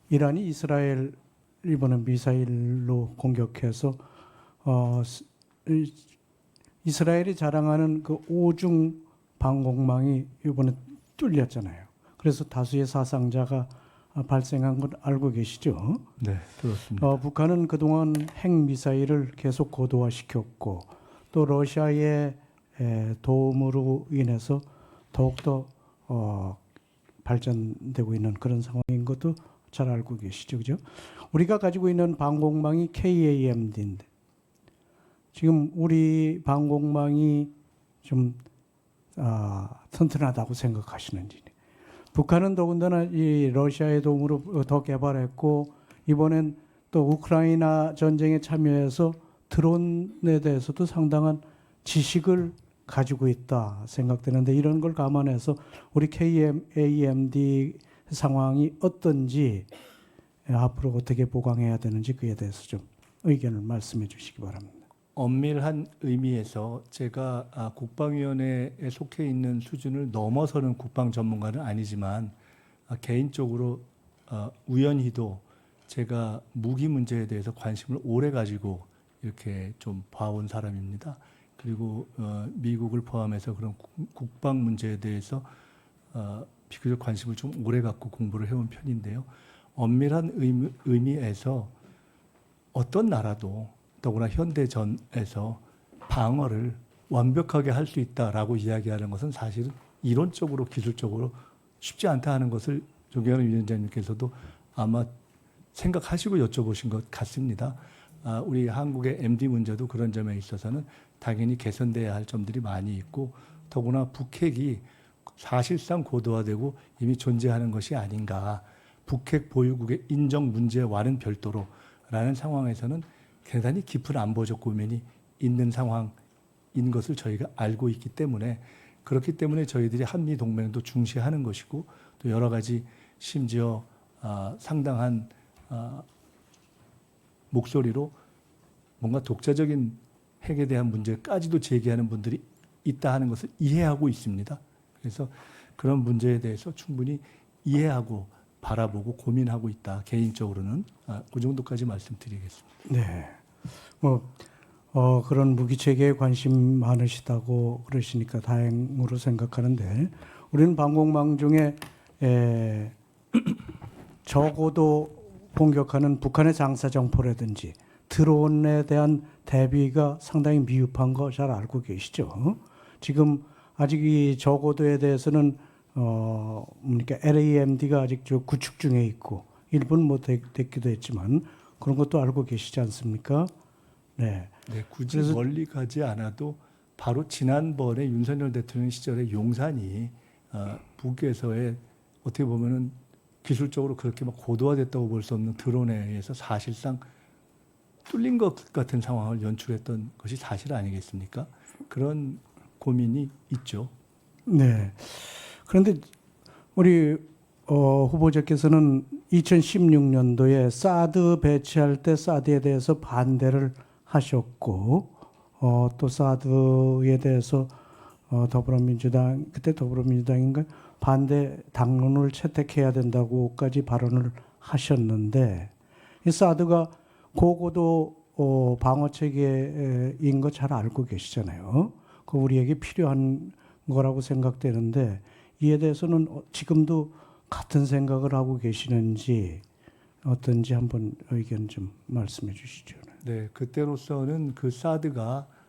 이란이 이스라엘 이번에 미사일로 공격해서 이스라엘이 자랑하는 그 오중 방공망이 이번에 뚫렸잖아요. 그래서 다수의 사상자가 발생한 걸 알고 계시죠? 네, 들었습니다. 북한은 그동안 핵미사일을 계속 고도화시켰고 또 러시아의 도움으로 인해서 더욱더 발전되고 있는 그런 상황인 것도 잘 알고 계시죠, 그죠? 우리가 가지고 있는 방공망이 KAMD인데 지금 우리 방공망이 좀 튼튼하다고 생각하시는지. 북한은 더군다나 이 러시아의 도움으로 더 개발했고 이번엔 또 우크라이나 전쟁에 참여해서 드론에 대해서도 상당한 지식을 가지고 있다 생각되는데 이런 걸 감안해서 우리 KAMD 상황이 어떤지 앞으로 어떻게 보강해야 되는지 그에 대해서 좀 의견을 말씀해 주시기 바랍니다. 엄밀한 의미에서 제가 국방위원회에 속해 있는 수준을 넘어서는 국방 전문가는 아니지만 개인적으로 우연히도 제가 무기 문제에 대해서 관심을 오래 가지고 이렇게 좀 봐온 사람입니다. 그리고 미국을 포함해서 그런 국방 문제에 대해서 비교적 관심을 좀 오래 갖고 공부를 해온 편인데요. 엄밀한 의미에서 어떤 나라도 더구나 현대전에서 방어를 완벽하게 할 수 있다라고 이야기하는 것은 사실은 이론적으로 기술적으로 쉽지 않다 하는 것을 존경하는 위원장님께서도 아마 생각하시고 여쭤보신 것 같습니다. 우리 한국의 MD 문제도 그런 점에 있어서는 당연히 개선돼야 할 점들이 많이 있고 더구나 북핵이 사실상 고도화되고 이미 존재하는 것이 아닌가. 북핵 보유국의 인정 문제와는 별도로 라는 상황에서는 대단히 깊은 안보적 고민이 있는 상황인 것을 저희가 알고 있기 때문에 그렇기 때문에 저희들이 한미 동맹도 중시하는 것이고 또 여러 가지 심지어 상당한 목소리로 뭔가 독자적인 핵에 대한 문제까지도 제기하는 분들이 있다 하는 것을 이해하고 있습니다. 그래서 그런 문제에 대해서 충분히 이해하고 바라보고 고민하고 있다. 개인적으로는 그 정도까지 말씀드리겠습니다. 네. 그런 무기 체계에 관심 많으시다고 그러시니까 다행으로 생각하는데 우리는 방공망 중에 적어도 공격하는 북한의 장사정포라든지 드론에 대한 대비가 상당히 미흡한 거 잘 알고 계시죠? 지금 아직 이 저고도에 대해서는 그러니까 LAMD가 아직 구축 중에 있고 일본 뭐 됐기도 했지만 그런 것도 알고 계시지 않습니까? 네. 네, 굳이 멀리 가지 않아도 바로 지난번에 윤석열 대통령 시절에 용산이 북에서의 어떻게 보면은 기술적으로 그렇게 막 고도화됐다고 볼 수 없는 드론에 의해서 사실상 뚫린 것 같은 상황을 연출했던 것이 사실 아니겠습니까? 그런 고민이 있죠. 네. 그런데 우리 후보자께서는 2016년도에 사드 배치할 때 사드에 대해서 반대를 하셨고 또 사드에 대해서 더불어민주당 그때 더불어민주당인가 반대 당론을 채택해야 된다고까지 발언을 하셨는데 이 사드가 고고도 방어 체계인 거 잘 알고 계시잖아요. 그 우리에게 필요한 거라고 생각되는데 이에 대해서는 지금도 같은 생각을 하고 계시는지 어떤지 한번 의견 좀 말씀해 주시죠. 네, 그때로서는 그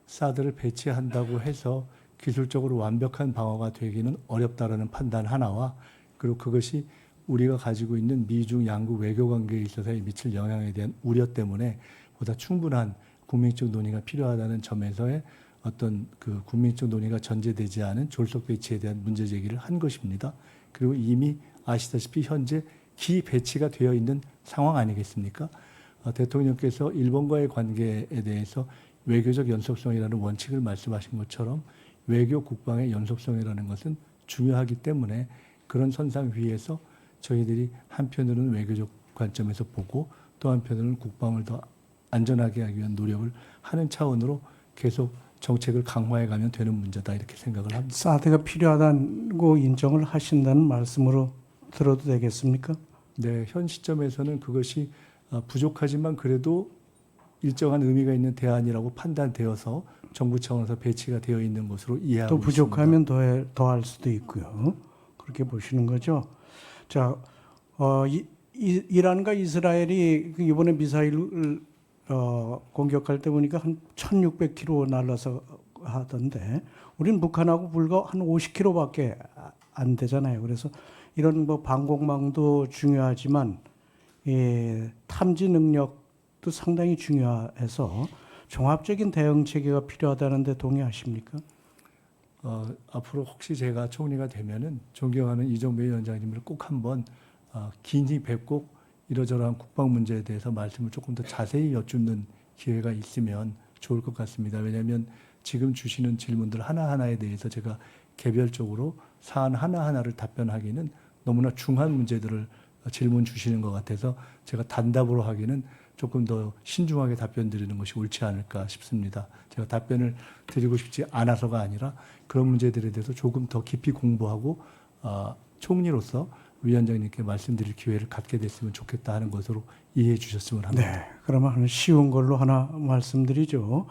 사드를 배치한다고 해서 기술적으로 완벽한 방어가 되기는 어렵다라는 판단 하나와 그리고 그것이 우리가 가지고 있는 미중 양국 외교 관계에 있어서 미칠 영향에 대한 우려 때문에 보다 충분한 국민적 논의가 필요하다는 점에서의 어떤 그 국민적 논의가 전제되지 않은 졸속 배치에 대한 문제 제기를 한 것입니다. 그리고 이미 아시다시피 현재 기배치가 되어 있는 상황 아니겠습니까? 대통령께서 일본과의 관계에 대해서 외교적 연속성이라는 원칙을 말씀하신 것처럼 외교 국방의 연속성이라는 것은 중요하기 때문에 그런 선상 위에서 저희들이 한편으로는 외교적 관점에서 보고 또 한편으로는 국방을 더 안전하게 하기 위한 노력을 하는 차원으로 계속 정책을 강화해 가면 되는 문제다 이렇게 생각을 합니다. 사드가 필요하다고 인정을 하신다는 말씀으로 들어도 되겠습니까? 네, 현 시점에서는 그것이 부족하지만 그래도 일정한 의미가 있는 대안이라고 판단되어서 정부 차원에서 배치가 되어 있는 것으로 이해하고 또 부족하면 있습니다. 더할 수도 있고요. 그렇게 보시는 거죠. 자, 이란과 이스라엘이 이번에 미사일을 공격할 때 보니까 한 1,600km 날라서 하던데 우리는 북한하고 불과 한 50km밖에 안 되잖아요. 그래서 이런 뭐 방공망도 중요하지만 탐지 능력도 상당히 중요해서 종합적인 대응 체계가 필요하다는데 동의하십니까? 앞으로 혹시 제가 총리가 되면은 존경하는 이정배 위원장님을 꼭 한번 긴히 뵙고 이러저러한 국방 문제에 대해서 말씀을 조금 더 자세히 여쭙는 기회가 있으면 좋을 것 같습니다. 왜냐하면 지금 주시는 질문들 하나하나에 대해서 제가 개별적으로 사안 하나하나를 답변하기는 너무나 중한 문제들을 질문 주시는 것 같아서 제가 단답으로 하기는 조금 더 신중하게 답변 드리는 것이 옳지 않을까 싶습니다. 제가 답변을 드리고 싶지 않아서가 아니라 그런 문제들에 대해서 조금 더 깊이 공부하고 총리로서 위원장님께 말씀드릴 기회를 갖게 됐으면 좋겠다 하는 것으로 이해해 주셨으면 합니다. 네, 그러면 쉬운 걸로 하나 말씀드리죠.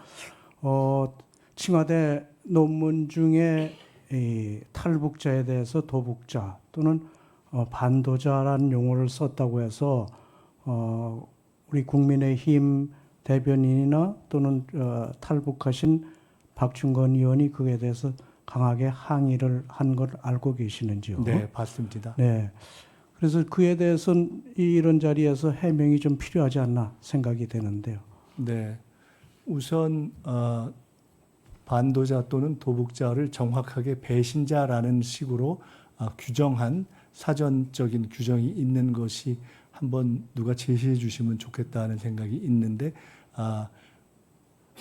칭화대 논문 중에 이 탈북자에 대해서 도북자 또는 반도자라는 용어를 썼다고 해서 우리 국민의힘 대변인이나 또는 탈북하신 박충건 의원이 그에 대해서 강하게 항의를 한 걸 알고 계시는지요? 네, 봤습니다. 네. 그래서 그에 대해서는 이런 자리에서 해명이 좀 필요하지 않나 생각이 되는데요. 네, 우선 반도자 또는 도북자를 정확하게 배신자라는 식으로 규정한 사전적인 규정이 있는 것이 한번 누가 제시해 주시면 좋겠다는 생각이 있는데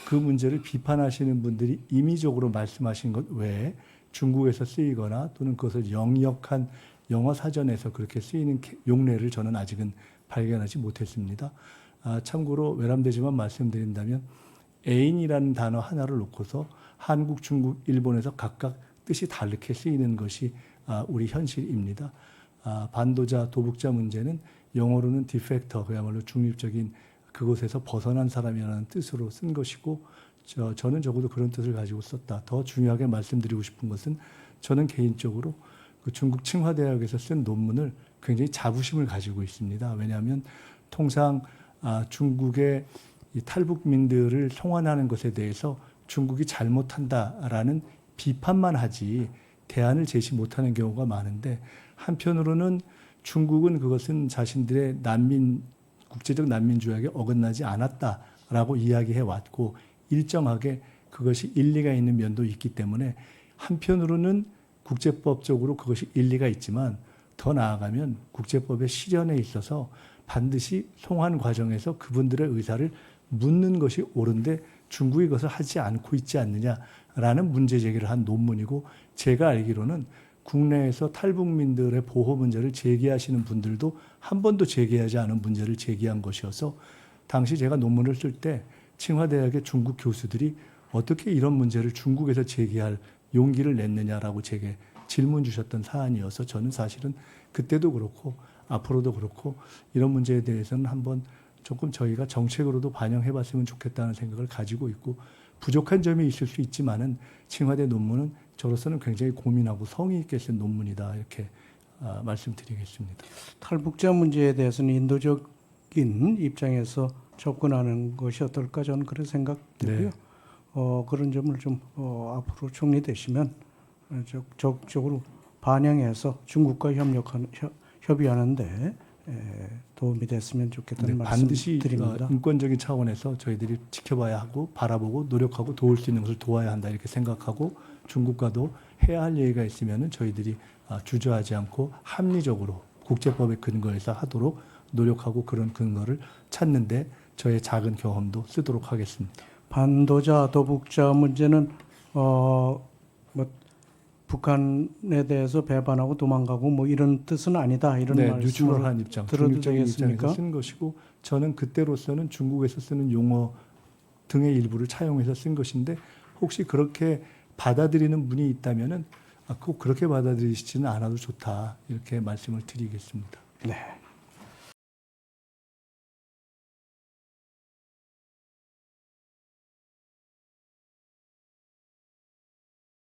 그 문제를 비판하시는 분들이 임의적으로 말씀하신 것 외에 중국에서 쓰이거나 또는 그것을 영역한 영어 사전에서 그렇게 쓰이는 용례를 저는 아직은 발견하지 못했습니다. 참고로 외람되지만 말씀드린다면 애인이라는 단어 하나를 놓고서 한국, 중국, 일본에서 각각 뜻이 다르게 쓰이는 것이 우리 현실입니다. 반도자, 도북자 문제는 영어로는 디펙터, 그야말로 중립적인 그곳에서 벗어난 사람이라는 뜻으로 쓴 것이고 저는 적어도 그런 뜻을 가지고 썼다. 더 중요하게 말씀드리고 싶은 것은 저는 개인적으로 그 중국 칭화대학에서 쓴 논문을 굉장히 자부심을 가지고 있습니다. 왜냐하면 통상 중국의 이 탈북민들을 송환하는 것에 대해서 중국이 잘못한다라는 비판만 하지 대안을 제시 못하는 경우가 많은데 한편으로는 중국은 그것은 자신들의 국제적 난민 조약에 어긋나지 않았다라고 이야기해 왔고 일정하게 그것이 일리가 있는 면도 있기 때문에 한편으로는 국제법적으로 그것이 일리가 있지만 더 나아가면 국제법의 실현에 있어서 반드시 송환 과정에서 그분들의 의사를 묻는 것이 옳은데 중국이 그것을 하지 않고 있지 않느냐라는 문제 제기를 한 논문이고 제가 알기로는 국내에서 탈북민들의 보호 문제를 제기하시는 분들도 한 번도 제기하지 않은 문제를 제기한 것이어서 당시 제가 논문을 쓸 때 칭화대학의 중국 교수들이 어떻게 이런 문제를 중국에서 제기할 용기를 냈느냐라고 제게 질문 주셨던 사안이어서 저는 사실은 그때도 그렇고 앞으로도 그렇고 이런 문제에 대해서는 한번 조금 저희가 정책으로도 반영해 봤으면 좋겠다는 생각을 가지고 있고 부족한 점이 있을 수 있지만은 칭화대 논문은 저로서는 굉장히 고민하고 성의 있게 쓴 논문이다 이렇게 말씀드리겠습니다. 탈북자 문제에 대해서는 인도적인 입장에서 접근하는 것이 어떨까 저는 그런 생각되고요. 네. 그런 점을 좀 앞으로 총리 되시면 적극적으로 반영해서 중국과 협의하는데 도움이 됐으면 좋겠다는 말씀 반드시 드립니다. 인권적인 차원에서 저희들이 지켜봐야 하고 바라보고 노력하고 도울 수 있는 것을 도와야 한다 이렇게 생각하고 중국과도 해야 할 얘기가 있으면 저희들이 주저하지 않고 합리적으로 국제법의 근거에서 하도록 노력하고 그런 근거를 찾는데 저의 작은 경험도 쓰도록 하겠습니다. 반도자 도북자 문제는 북한에 대해서 배반하고 도망가고 뭐 이런 뜻은 아니다 이런 말씀을 뉴트럴한 입장, 들어도 중립적인 입장에서 되겠습니까? 쓴 것이고 저는 그때로서는 중국에서 쓰는 용어 등의 일부를 차용해서 쓴 것인데 혹시 그렇게 받아들이는 분이 있다면은 꼭 그렇게 받아들이시지는 않아도 좋다 이렇게 말씀을 드리겠습니다. 네.